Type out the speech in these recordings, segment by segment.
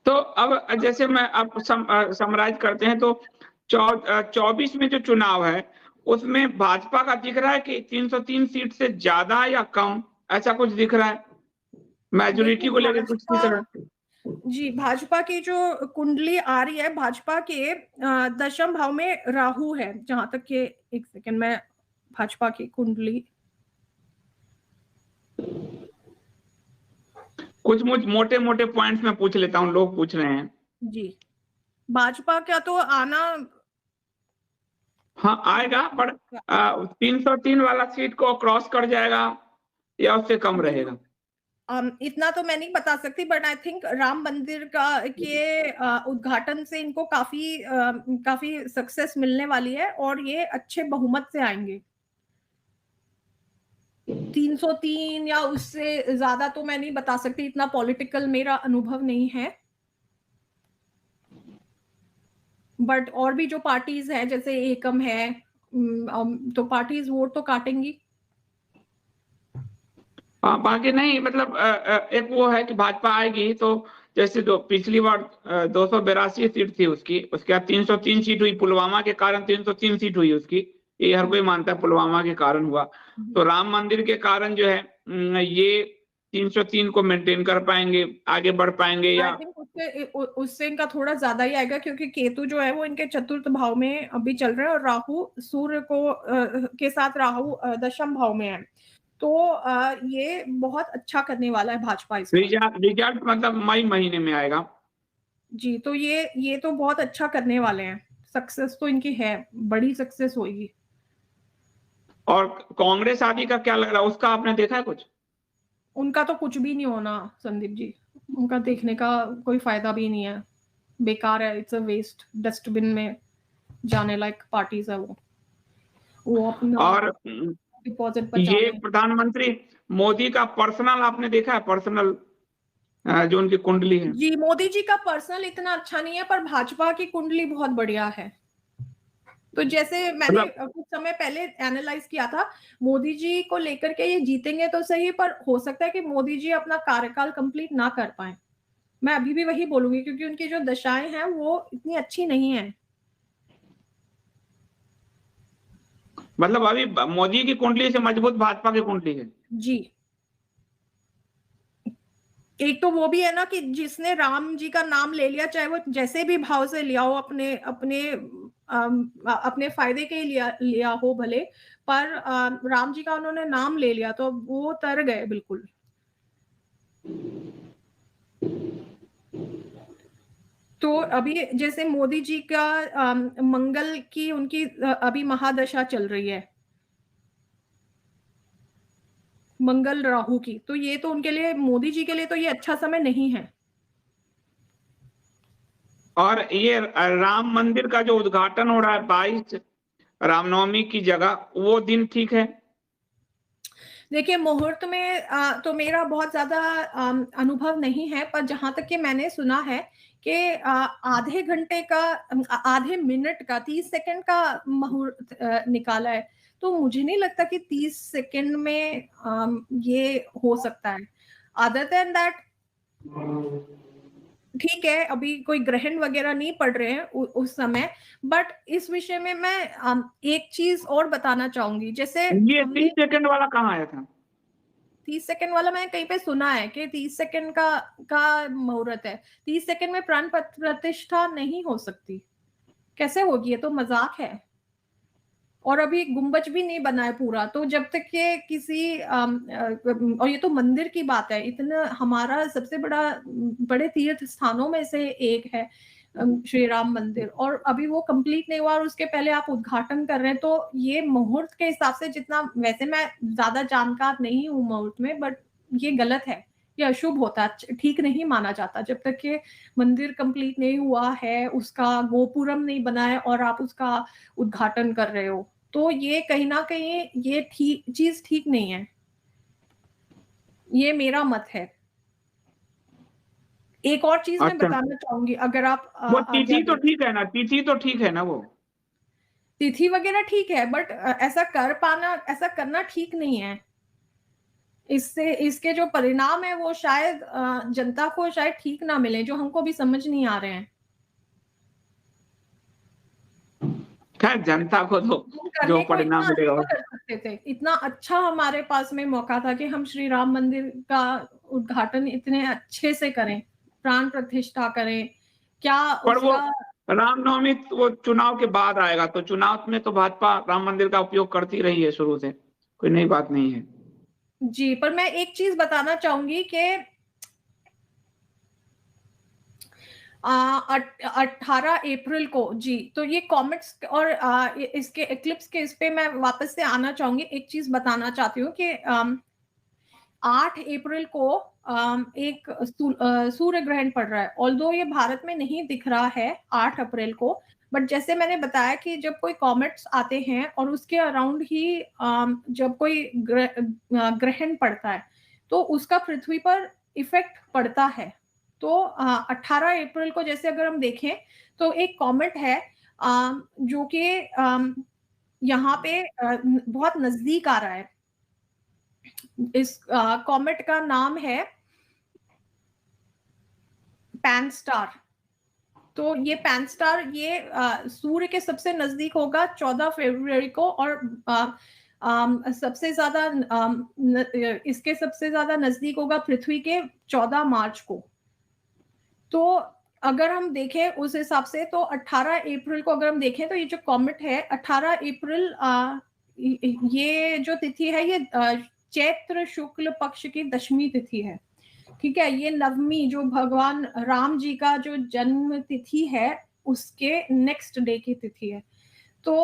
तो अब जैसे मैं आप समराइज करते हैं तो 24 में जो चुनाव है उसमें भाजपा का दिख रहा है कि 303 सीट से ज्यादा या कम, ऐसा कुछ दिख रहा है? मेजोरिटी को लेकर कुछ दिख रहा है? जी, भाजपा की जो कुंडली आ रही है, भाजपा के दशम भाव में राहु है, जहां तक के, एक सेकंड में भाजपा की कुंडली, कुछ मोटे मोटे पॉइंट्स में पूछ लेता हूँ, लोग पूछ रहे हैं। जी, भाजपा का तो आना, हाँ आएगा, पर 303 वाला सीट को क्रॉस कर जाएगा या उससे कम रहेगा? इतना तो मैं नहीं बता सकती, बट आई थिंक राम मंदिर का के उद्घाटन से इनको काफी सक्सेस मिलने वाली है और ये अच्छे बहुमत से आएंगे। 303 या उससे ज्यादा तो मैं नहीं बता सकती, इतना पॉलिटिकल मेरा अनुभव नहीं है, बट और भी जो पार्टीज है जैसे एकम है, तो पार्टीज वोट तो काटेंगी। बाकी नहीं, मतलब एक वो है कि भाजपा आएगी तो जैसे पिछली बार 282 सीट थी उसकी, उसके बाद 303 सीट हुई, पुलवामा के कारण 303 सीट हुई उसकी, ये हर कोई मानता है पुलवामा के कारण हुआ। तो राम मंदिर के कारण जो है ये 303 को मेंटेन कर पाएंगे, आगे बढ़ पाएंगे, या उससे इनका थोड़ा ज्यादा ही आएगा, क्योंकि केतु जो है वो इनके चतुर्थ भाव में अभी चल रहे हैं और राहु सूर्य को के साथ राहु दशम भाव में है, तो ये बहुत अच्छा करने वाला है भाजपा इसका। रिजल्ट मतलब मई महीने में आएगा। जी, तो ये तो बहुत अच्छा करने वाले हैं, सक्सेस तो इनकी है, बड़ी सक्सेस होगी। और कांग्रेस आदि का क्या लग रहा है, उसका आपने देखा है कुछ? उनका तो कुछ भी नहीं होना संदीप जी, उनका देखने का कोई फायदा भी नहीं है, बेकार है, इट्स अ वेस्ट, डस्टबिन में जाने लायक पार्टीज है वो अपना और डिपॉजिट ये बचाने। प्रधानमंत्री मोदी का पर्सनल आपने देखा है, पर्सनल जो उनकी कुंडली है? जी, मोदी जी का पर्सनल इतना अच्छा नहीं है, पर भाजपा की कुंडली बहुत बढ़िया है। तो जैसे मैंने कुछ समय पहले एनालाइज किया था, मोदी जी को लेकर के ये जीतेंगे तो सही, पर हो सकता है कि मोदी जी अपना कार्यकाल कंप्लीट ना कर पाए। मैं अभी भी वही बोलूंगी, क्योंकि उनकी जो दशाएं हैं वो इतनी अच्छी नहीं है। मतलब अभी मोदी की कुंडली से मजबूत भाजपा की कुंडली है? जी, एक तो वो भी है ना कि जिसने राम जी का नाम ले लिया, चाहे वो जैसे भी भाव से लिया हो, अपने अपने अपने फायदे के लिया हो भले, पर राम जी का उन्होंने नाम ले लिया तो वो तर गए बिल्कुल। तो अभी जैसे मोदी जी का मंगल की उनकी अभी महादशा चल रही है, मंगल राहु की, तो ये तो उनके लिए, मोदी जी के लिए तो ये अच्छा समय नहीं है। और ये राम मंदिर का जो उद्घाटन हो रहा है 22 रामनवमी की जगह, वो दिन ठीक है? देखिए, मुहूर्त में तो मेरा बहुत ज्यादा अनुभव नहीं है, पर जहां तक कि मैंने सुना है कि आधे घंटे का, आधे मिनट का, 30 सेकंड का मुहूर्त निकाला है, तो मुझे नहीं लगता कि 30 सेकंड में ये हो सकता है। अदर देन दैट ठीक है, अभी कोई ग्रहण वगैरह नहीं पड़ रहे हैं उस समय, बट इस विषय में मैं एक चीज और बताना चाहूंगी। जैसे ये हमने 30 सेकंड वाला कहाँ आया था? 30 सेकंड वाला मैंने कहीं पे सुना है कि 30 सेकंड का मुहूर्त है। 30 सेकंड में प्राण प्रतिष्ठा नहीं हो सकती, कैसे होगी, ये तो मजाक है। और अभी गुंबज भी नहीं बना है पूरा, तो जब तक ये किसी और ये तो मंदिर की बात है, इतना हमारा सबसे बड़े तीर्थ स्थानों में से एक है श्री राम मंदिर, और अभी वो कंप्लीट नहीं हुआ और उसके पहले आप उद्घाटन कर रहे हैं, तो ये मुहूर्त के हिसाब से, जितना, वैसे मैं ज्यादा जानकार नहीं हूँ मुहूर्त में, बट ये गलत है, ये अशुभ होता है, ठीक नहीं माना जाता जब तक ये मंदिर कंप्लीट नहीं हुआ है, उसका गोपुरम नहीं बना है और आप उसका उद्घाटन कर रहे हो, तो ये कहीं ना कहीं ये चीज ठीक नहीं है, ये मेरा मत है। एक और चीज मैं अच्छा, बताना चाहूंगी, अगर आप वो आज्ञा तिथि तो दें। ठीक है ना, तिथि तो ठीक है ना वो? तिथि वगैरह ठीक है, बट ऐसा करना ठीक नहीं है। इससे इसके जो परिणाम है वो शायद जनता को शायद ठीक ना मिले, जो हमको भी समझ नहीं आ रहे हैं। खैर जनता को तो हम जो करने को परिणाम इतना मिलेगा अच्छा कर सकते थे, इतना अच्छा हमारे पास में मौका था कि हम श्री राम मंदिर का उद्घाटन इतने अच्छे से करें, प्राण प्रतिष्ठा करें। क्या पर वो उसका रामनवमी वो चुनाव के बाद आएगा, तो चुनाव में तो भाजपा राम मंदिर का उपयोग करती रही है शुरू से, कोई नई बात नहीं है। जी, पर मैं एक चीज बताना चाहूंगी कि 18 अप्रैल को जी, तो ये कॉमेंट्स और इसके एक्लिप्स के इस पे मैं वापस से आना चाहूंगी। एक चीज बताना चाहती हूँ कि 8 अप्रैल को एक सूर्य ग्रहण पड़ रहा है। ऑल्दो ये भारत में नहीं दिख रहा है 8 अप्रैल को, बट जैसे मैंने बताया कि जब कोई कॉमेट्स आते हैं और उसके अराउंड ही जब कोई ग्रहण पड़ता है तो उसका पृथ्वी पर इफेक्ट पड़ता है। तो 18 अप्रैल को जैसे अगर हम देखें तो एक कॉमेट है जो कि यहाँ पे बहुत नजदीक आ रहा है। इस कॉमेट का नाम है पैन स्टार। तो ये पैन स्टार ये सूर्य के सबसे नजदीक होगा 14 फरवरी को, और सबसे ज्यादा इसके सबसे ज्यादा नजदीक होगा पृथ्वी के 14 मार्च को। तो अगर हम देखें उस हिसाब से तो 18 अप्रैल को अगर हम देखें तो ये जो कॉमेट है 18 अप्रैल ये जो तिथि है ये चैत्र शुक्ल पक्ष की दशमी तिथि है। ठीक है, ये नवमी जो भगवान राम जी का जो जन्म तिथि है उसके नेक्स्ट डे की तिथि है। तो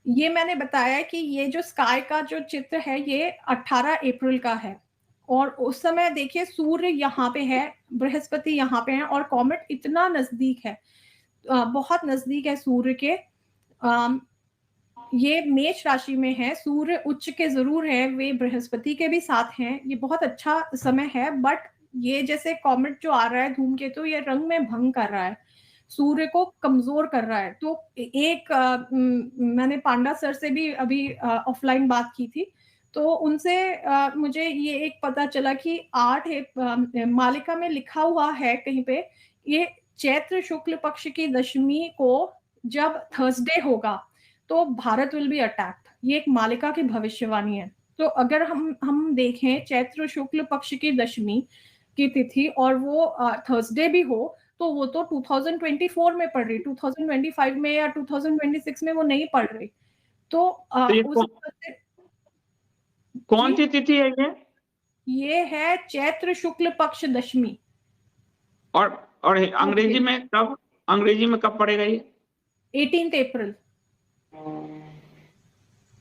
ये मैंने बताया कि ये जो स्काई का जो चित्र है ये 18 अप्रैल का है, और उस समय देखिए सूर्य यहाँ पे है, बृहस्पति यहाँ पे है, और कॉमेट इतना नजदीक है, बहुत नजदीक है सूर्य के। ये मेष राशि में है, सूर्य उच्च के जरूर है, वे बृहस्पति के भी साथ हैं, ये बहुत अच्छा समय है। बट ये जैसे कॉमेट जो आ रहा है धूमकेतु, ये रंग में भंग कर रहा है, सूर्य को कमजोर कर रहा है। तो एक मैंने पांडा सर से भी अभी ऑफलाइन बात की थी, तो उनसे मुझे ये एक पता चला कि 8 मालिका में लिखा हुआ है कहीं पे, ये चैत्र शुक्ल पक्ष की दशमी को जब थर्सडे होगा तो भारत विल बी अटैक्ड। ये एक मालिका की भविष्यवाणी है। तो अगर हम देखें चैत्र शुक्ल पक्ष की दशमी की तिथि और वो थर्सडे भी हो तो वो तो 2024 में पड़ रही, 2025 में या 2026 में वो नहीं पड़ रही। तो उस कौन सी तिथि है ये है चैत्र शुक्ल पक्ष दशमी। और अंग्रेजी में कब, अंग्रेजी में कब पड़ेगा ये? 18 अप्रैल,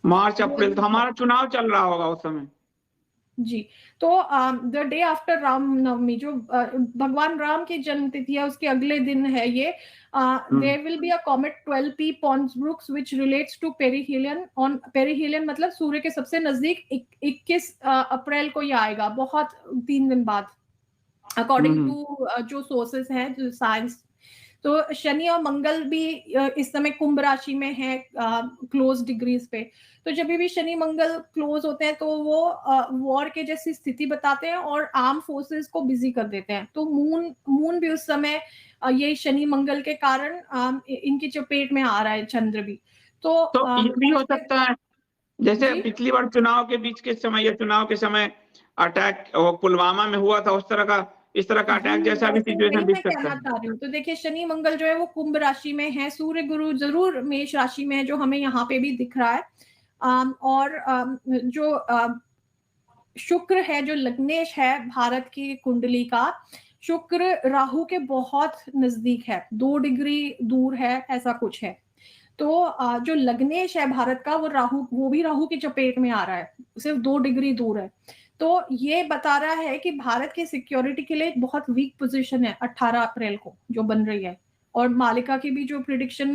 मार्च अप्रैल, तो हमारा चुनाव चल रहा होगा उस समय। जी, तो the day after Ram Navami, जो भगवान राम की जन्म तिथि है उसके अगले दिन है ये। There will be a comet 12P Pons Brooks which relates to perihelion on, perihelion मतलब सूर्य के सबसे नजदीक 21 अप्रैल को ये आएगा, बहुत 3 दिन बाद, अकॉर्डिंग टू जो सोर्सेस हैं, जो साइंस। तो शनि और मंगल भी इस समय कुंभ राशि में है क्लोज डिग्रीज पे। तो जब भी शनि मंगल क्लोज होते हैं तो वो वॉर के जैसी स्थिति बताते हैं और आर्म फोर्सेस को बिजी कर देते हैं। तो मून भी उस समय ये शनि मंगल के कारण इनकी चपेट में आ रहा है, चंद्र भी। तो ये भी हो सकता है जैसे पिछली बार चुनाव के बीच के समय या चुनाव के समय अटैक पुलवामा में हुआ था, उस तरह का, इस तरह का अटैक जैसा भी सिचुएशन दिख सकता है। तो देखिए शनि मंगल जो है वो कुंभ राशि में है, सूर्य गुरु जरूर मेष राशि में है जो हमें यहाँ पे भी दिख रहा है। और जो शुक्र है, जो लग्नेश है भारत की कुंडली का, शुक्र राहु के बहुत नजदीक है, 2 डिग्री दूर है, ऐसा कुछ है। तो जो लग्नेश है भारत का, वो भी राहु की चपेट में आ रहा है, सिर्फ 2 डिग्री दूर है। तो ये बता रहा है कि भारत की सिक्योरिटी के लिए बहुत वीक पोजीशन है 18 अप्रैल को जो बन रही है। और मालिका की भी जो प्रिडिक्शन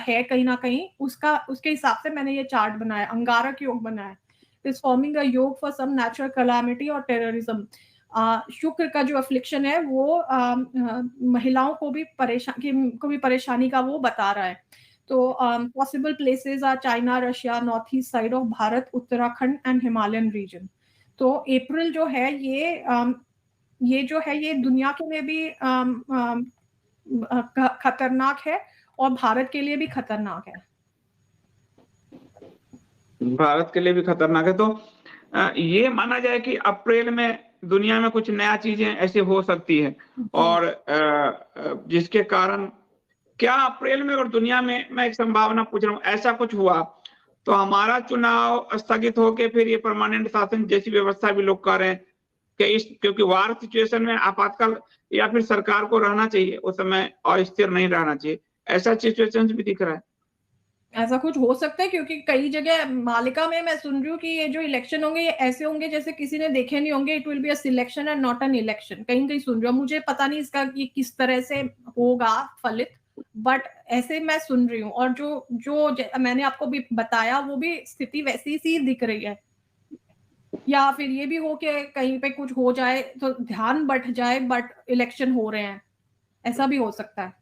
है कहीं ना कहीं उसके हिसाब से मैंने ये चार्ट बनाया, अंगारक योग बनाया, इज फॉर्मिंग अ योग फॉर सम नेचुरल कैलामिटी और टेररिज्म। शुक्र का जो अफ्लिक्शन है वो महिलाओं को भी परेशानी का वो बता रहा है। तो possible places are China, Russia, north east side of Bharat, Uttarakhand and Himalayan region. तो अप्रैल जो है ये जो है ये दुनिया के लिए भी खतरनाक है और भारत के लिए भी खतरनाक है। भारत के लिए भी खतरनाक है। तो ये माना जाए कि अप्रैल में दुनिया में कुछ नया चीजें ऐसे हो सकती है और जिसके कारण क्या अप्रैल में और दुनिया में, मैं एक संभावना पूछ रहा हूँ, ऐसा कुछ हुआ तो हमारा चुनाव स्थगित होके फिर ये परमानेंट शासन जैसी व्यवस्था भी लोग कर रहे हैं कि इस, क्योंकि वार सिचुएशन में आपातकाल या फिर सरकार को रहना चाहिए उस समय और स्थिर नहीं रहना चाहिए, ऐसा सिचुएशन भी दिख रहा है। ऐसा कुछ हो सकता है क्योंकि कई जगह मालिका में मैं सुन रही हूँ कि ये जो इलेक्शन होंगे ये ऐसे होंगे जैसे किसी ने देखे नहीं होंगे, it will be a selection and not an election, कहीं कहीं सुन रही हूँ। मुझे पता नहीं इसका ये किस तरह से होगा फलित, बट ऐसे मैं सुन रही हूँ। और जो मैंने आपको भी बताया वो भी स्थिति वैसी सी दिख रही है। या फिर ये भी हो कि कहीं पे कुछ हो जाए तो ध्यान बट जाए बट इलेक्शन हो रहे हैं, ऐसा भी हो सकता है।